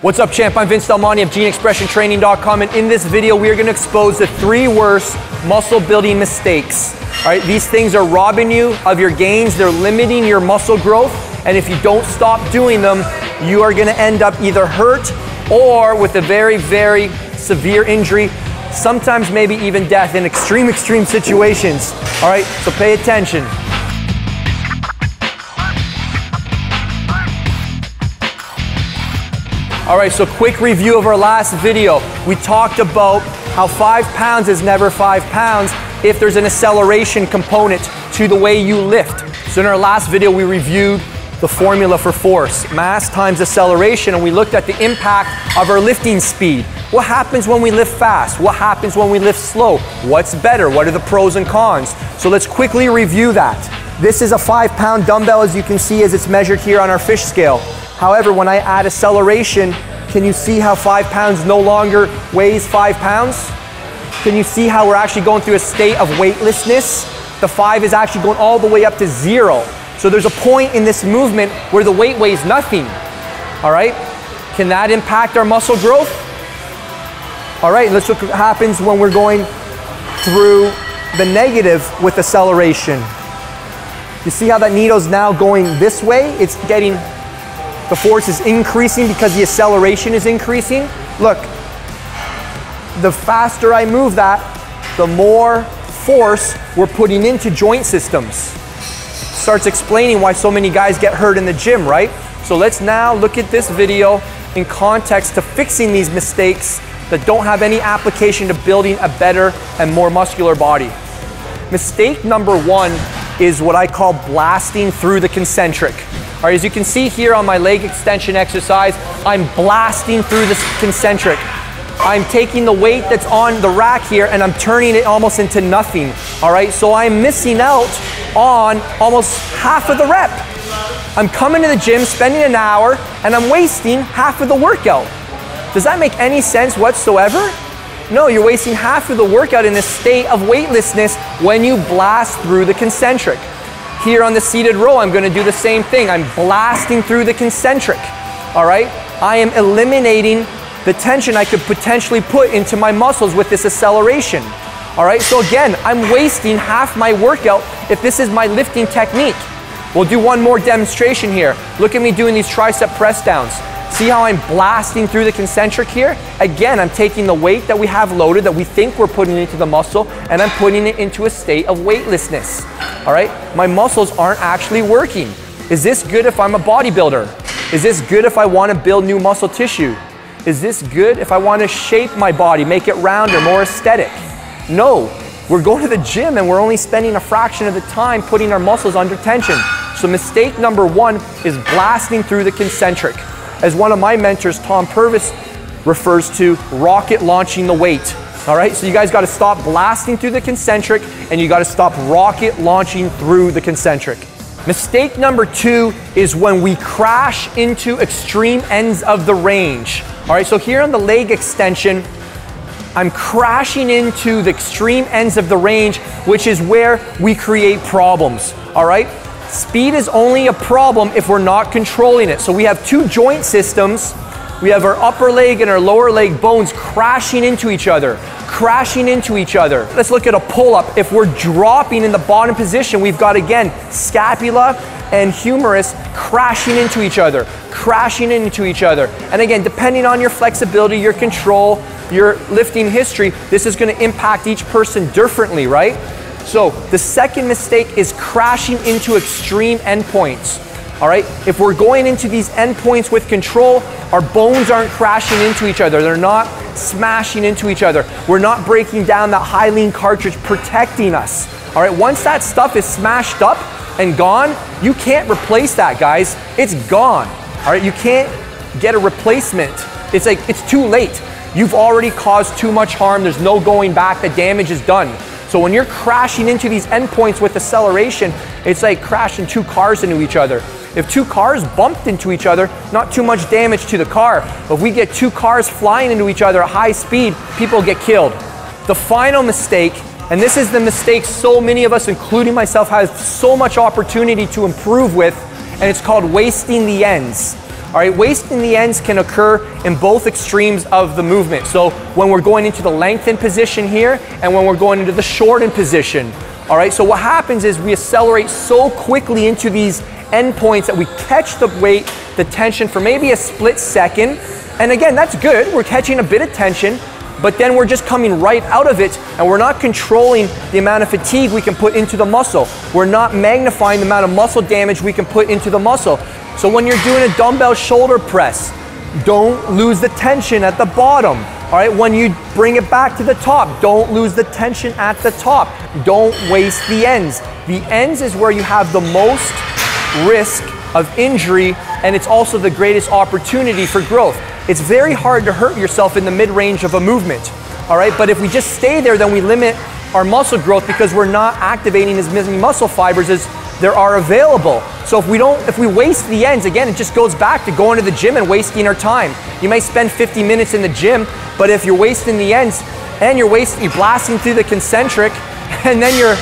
What's up, champ? I'm Vince Del Monte of GeneExpressionTraining.com, and in this video we are going to expose the 3 worst muscle building mistakes. All right, these things are robbing you of your gains, they're limiting your muscle growth, and if you don't stop doing them, you are going to end up either hurt or with a very, very severe injury, sometimes maybe even death in extreme situations. All right, so pay attention. All right, so quick review of our last video. We talked about how 5 pounds is never 5 pounds if there's an acceleration component to the way you lift. So in our last video, we reviewed the formula for force, mass times acceleration, and we looked at the impact of our lifting speed. What happens when we lift fast? What happens when we lift slow? What's better? What are the pros and cons? So let's quickly review that. This is a 5-pound dumbbell, as you can see, as it's measured here on our fish scale. However, when I add acceleration, can you see how 5 pounds no longer weighs 5 pounds? Can you see how we're actually going through a state of weightlessness? The 5 is actually going all the way up to 0. So there's a point in this movement where the weight weighs nothing. All right? Can that impact our muscle growth? All right, let's look what happens when we're going through the negative with acceleration. You see how that needle's now going this way? It's getting, the force is increasing because the acceleration is increasing. Look, the faster I move that, the more force we're putting into joint systems. Starts explaining why so many guys get hurt in the gym, right? So let's now look at this video in context to fixing these mistakes that don't have any application to building a better and more muscular body. Mistake number 1 is what I call blasting through the concentric. All right, as you can see here on my leg extension exercise, I'm blasting through this concentric. I'm taking the weight that's on the rack here and I'm turning it almost into nothing. All right, so I'm missing out on almost half of the rep. I'm coming to the gym, spending an hour, and I'm wasting half of the workout. Does that make any sense whatsoever? No, you're wasting half of the workout in a state of weightlessness when you blast through the concentric. Here on the seated row, I'm going to do the same thing. I'm blasting through the concentric. All right? I am eliminating the tension I could potentially put into my muscles with this acceleration. All right? So again, I'm wasting half my workout if this is my lifting technique. We'll do one more demonstration here. Look at me doing these tricep press downs. See how I'm blasting through the concentric here? Again, I'm taking the weight that we have loaded, that we think we're putting into the muscle, and I'm putting it into a state of weightlessness. All right? My muscles aren't actually working. Is this good if I'm a bodybuilder? Is this good if I want to build new muscle tissue? Is this good if I want to shape my body, make it rounder, more aesthetic? No. We're going to the gym and we're only spending a fraction of the time putting our muscles under tension. So mistake number 1 is blasting through the concentric. As one of my mentors, Tom Purvis, refers to, rocket launching the weight. All right, so you guys got to stop blasting through the concentric and you got to stop rocket launching through the concentric. Mistake number 2 is when we crash into extreme ends of the range. All right, so here on the leg extension, I'm crashing into the extreme ends of the range, which is where we create problems. All right? Speed is only a problem if we're not controlling it. So we have 2 joint systems. We have our upper leg and our lower leg bones crashing into each other, crashing into each other. Let's look at a pull-up. If we're dropping in the bottom position, we've got, again, scapula and humerus crashing into each other, crashing into each other. And again, depending on your flexibility, your control, your lifting history, this is going to impact each person differently, right? So the second mistake is crashing into extreme endpoints. All right, if we're going into these endpoints with control, our bones aren't crashing into each other. They're not smashing into each other. We're not breaking down that hyaline cartilage protecting us. All right, once that stuff is smashed up and gone, you can't replace that, guys. It's gone. All right, you can't get a replacement. It's like, it's too late. You've already caused too much harm. There's no going back. The damage is done. So when you're crashing into these endpoints with acceleration, it's like crashing 2 cars into each other. If 2 cars bumped into each other, not too much damage to the car. But if we get 2 cars flying into each other at high speed, people get killed. The final mistake, and this is the mistake so many of us, including myself, have so much opportunity to improve with, and it's called wasting the ends. All right, wasting the ends can occur in both extremes of the movement. So when we're going into the lengthened position here and when we're going into the shortened position. All right, so what happens is we accelerate so quickly into these endpoints that we catch the weight, the tension for maybe a split second. And again, that's good. We're catching a bit of tension, but then we're just coming right out of it and we're not controlling the amount of fatigue we can put into the muscle. We're not magnifying the amount of muscle damage we can put into the muscle. So when you're doing a dumbbell shoulder press, don't lose the tension at the bottom. All right, when you bring it back to the top, don't lose the tension at the top. Don't waste the ends. The ends is where you have the most risk of injury, and it's also the greatest opportunity for growth. It's very hard to hurt yourself in the mid-range of a movement, all right? But if we just stay there, then we limit our muscle growth because we're not activating as many muscle fibers as there are available. So if we waste the ends, again, it just goes back to going to the gym and wasting our time. You may spend 50 minutes in the gym, but if you're wasting the ends and you're blasting through the concentric and then you're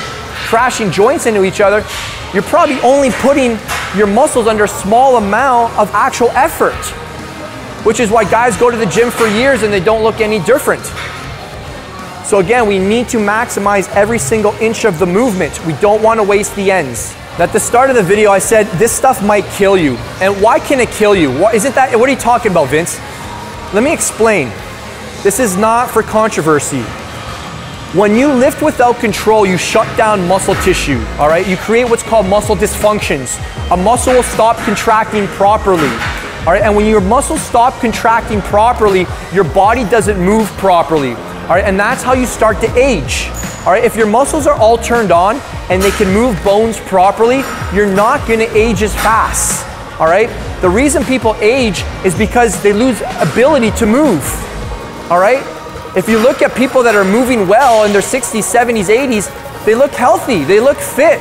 crashing joints into each other, you're probably only putting your muscles under a small amount of actual effort, which is why guys go to the gym for years and they don't look any different. So again, we need to maximize every single inch of the movement. We don't want to waste the ends. At the start of the video, I said this stuff might kill you. And why can it kill you? What are you talking about, Vince? Let me explain. This is not for controversy. When you lift without control, you shut down muscle tissue, all right? You create what's called muscle dysfunctions. A muscle will stop contracting properly, all right? And when your muscles stop contracting properly, your body doesn't move properly, all right? And that's how you start to age, all right? If your muscles are all turned on and they can move bones properly, you're not gonna age as fast, all right? The reason people age is because they lose ability to move, all right? If you look at people that are moving well in their 60s, 70s, 80s, they look healthy, they look fit.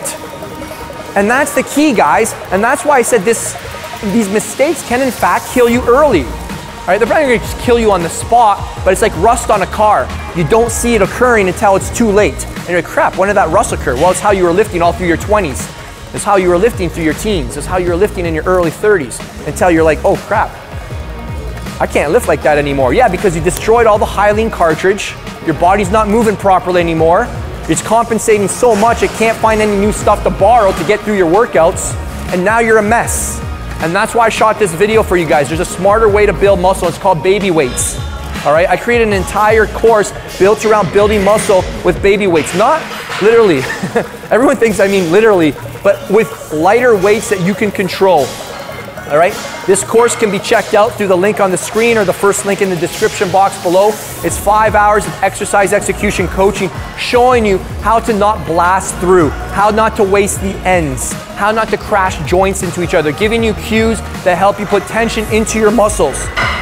And that's the key, guys. And that's why I said these mistakes can in fact kill you early. All right, they're probably gonna kill you on the spot, but it's like rust on a car. You don't see it occurring until it's too late. And you're like, crap, when did that rust occur? Well, it's how you were lifting all through your 20s. It's how you were lifting through your teens. It's how you were lifting in your early 30s until you're like, oh crap, I can't lift like that anymore. Yeah, because you destroyed all the hyaline cartridge. Your body's not moving properly anymore. It's compensating so much it can't find any new stuff to borrow to get through your workouts. And now you're a mess. And that's why I shot this video for you guys. There's a smarter way to build muscle. It's called baby weights. All right, I created an entire course built around building muscle with baby weights. Not literally. Everyone thinks I mean literally, but with lighter weights that you can control. All right, this course can be checked out through the link on the screen or the first link in the description box below. It's 5 hours of exercise execution coaching showing you how to not blast through, how not to waste the ends, how not to crash joints into each other, giving you cues that help you put tension into your muscles,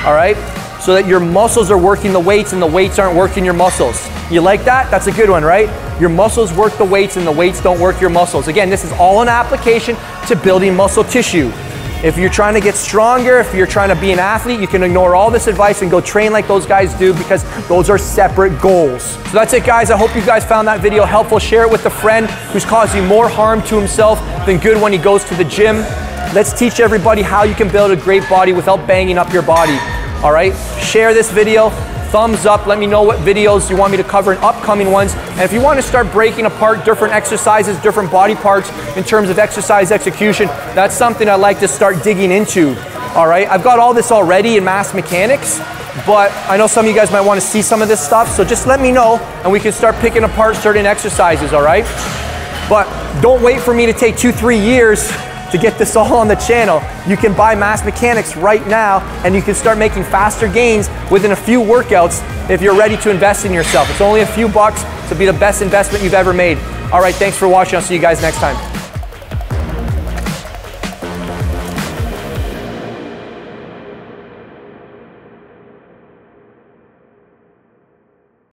all right? So that your muscles are working the weights and the weights aren't working your muscles. You like that? That's a good one, right? Your muscles work the weights and the weights don't work your muscles. Again, this is all an application to building muscle tissue. If you're trying to get stronger, if you're trying to be an athlete, you can ignore all this advice and go train like those guys do because those are separate goals. So that's it, guys. I hope you guys found that video helpful. Share it with a friend who's causing more harm to himself than good when he goes to the gym. Let's teach everybody how you can build a great body without banging up your body. All right? Share this video. Thumbs up, let me know what videos you want me to cover in upcoming ones. And if you want to start breaking apart different exercises, different body parts in terms of exercise execution, that's something I'd like to start digging into. All right, I've got all this already in mass mechanics, but I know some of you guys might want to see some of this stuff, so just let me know and we can start picking apart certain exercises, all right? But don't wait for me to take 2-3 years to get this all on the channel. You can buy mass mechanics right now and you can start making faster gains within a few workouts if you're ready to invest in yourself. It's only a few bucks to be the best investment you've ever made. All right, thanks for watching. I'll see you guys next time.